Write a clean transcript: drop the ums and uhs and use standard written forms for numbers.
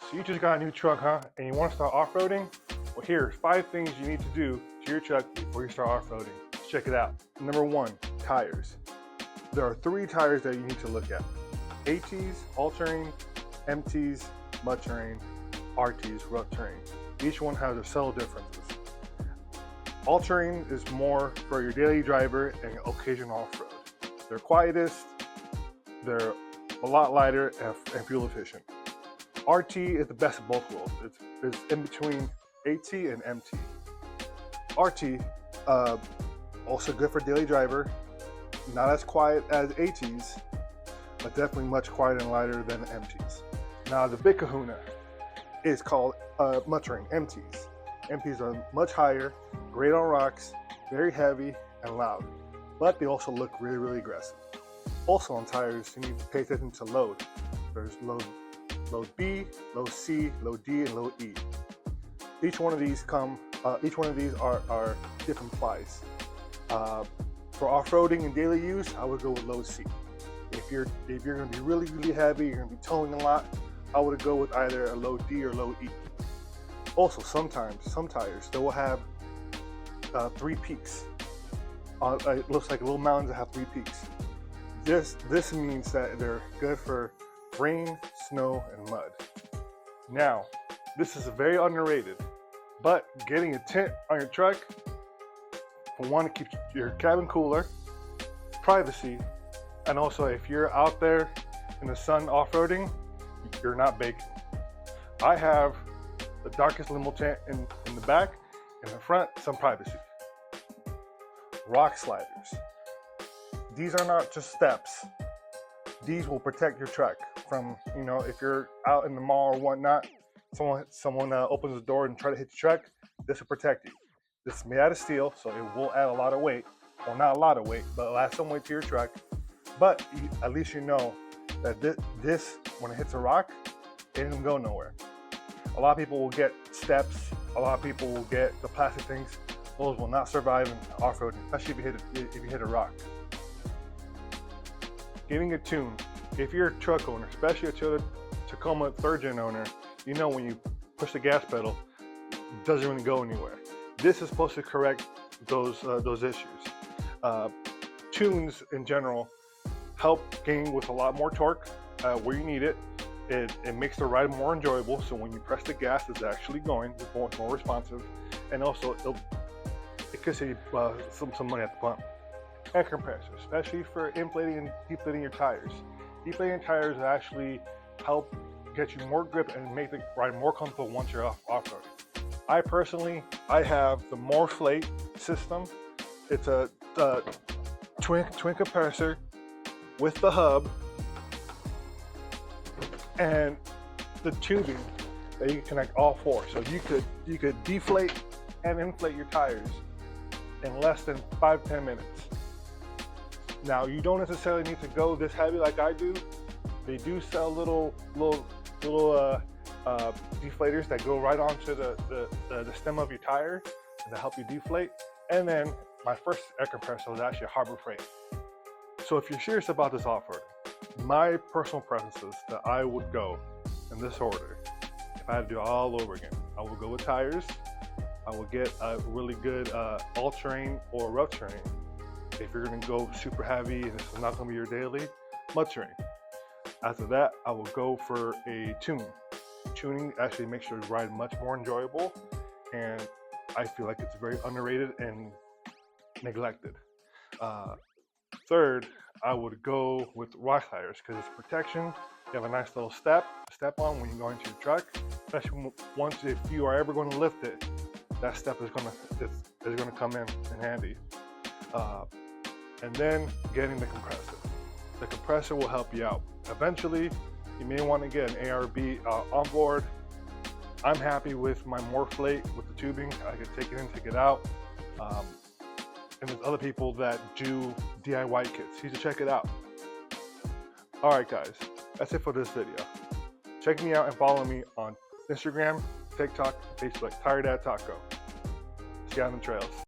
So you just got a new truck, huh? And you want to start off-roading? Well, here's 5 things you need to do to your truck before you start off-roading. Let's check it out. Number 1, tires. There are 3 tires that you need to look at. ATs, all-terrain, MTs, mud terrain, RTs, rough terrain. Each one has their subtle differences. All-terrain is more for your daily driver and occasional off-road. They're quietest, they're a lot lighter and fuel efficient. RT is the best of both worlds. It's in between AT and MT. RT, also good for daily driver, not as quiet as ATs, but definitely much quieter and lighter than MTs. Now the big kahuna is called mud terrain, MTs. MTs are much higher, great on rocks, very heavy and loud, but they also look really, really aggressive. Also on tires, you need to pay attention to load. There's load B, load C, load D, and load E. Each one of these are different plies. For off-roading and daily use, I would go with load C. If you're going to be really, really heavy, you're going to be towing a lot, I would go with either a load D or load E. Also, sometimes some tires they will have 3 peaks. It looks like little mountains that have 3 peaks. This means that they're good for rain, snow, and mud. Now, this is very underrated, but getting a tent on your truck, for one, to keep your cabin cooler, privacy, and also if you're out there in the sun off-roading, you're not baking. I have the darkest limo tent in the back, in the front, some privacy. Rock sliders. These are not just steps. These will protect your truck from, if you're out in the mall or whatnot, someone opens the door and try to hit your truck, this will protect you. This is made out of steel, so it will add a lot of weight. Well, not a lot of weight, but it'll add some weight to your truck. But at least you know that this, when it hits a rock, it doesn't go nowhere. A lot of people will get steps. A lot of people will get the plastic things. Those will not survive in off-roading, especially if you hit a rock. Getting a tune. If you're a truck owner, especially a Toyota Tacoma 3rd gen owner, you know when you push the gas pedal, it doesn't really go anywhere. This is supposed to correct those issues. Tunes in general help gain with a lot more torque where you need it. It makes the ride more enjoyable, so when you press the gas, it's actually going, it's more responsive, and also it could save some money at the pump. Air compressor, especially for inflating and deflating your tires. Deflating tires actually help get you more grip and make the ride more comfortable once you're off-roading. I have the Moreflate system. It's a twin compressor with the hub and the tubing that you can connect all 4. So you could deflate and inflate your tires in less than 5-10 minutes. Now, you don't necessarily need to go this heavy like I do. They do sell little deflators that go right onto the stem of your tire to help you deflate. And then my first air compressor was actually a Harbor Freight. So if you're serious about this off-road, my personal preference is that I would go in this order. If I had to do it all over again, I would go with tires. I would get a really good all-terrain or rough terrain. If you're going to go super heavy and this is not going to be your daily, mud terrain. After that, I will go for a tune. Tuning actually makes your ride much more enjoyable, and I feel like it's very underrated and neglected. Third, I would go with rock sliders because it's protection. You have a nice little step on when you go into your truck, especially if you are ever going to lift it. That step is going to come in handy. And then getting the compressor. The compressor will help you out. Eventually, you may want to get an ARB on board. I'm happy with my Moreflate with the tubing. I can take it in, take it out. And there's other people that do DIY kits. You should check it out. All right, guys, that's it for this video. Check me out and follow me on Instagram, TikTok, Facebook, Tired Dad Taco. See you on the trails.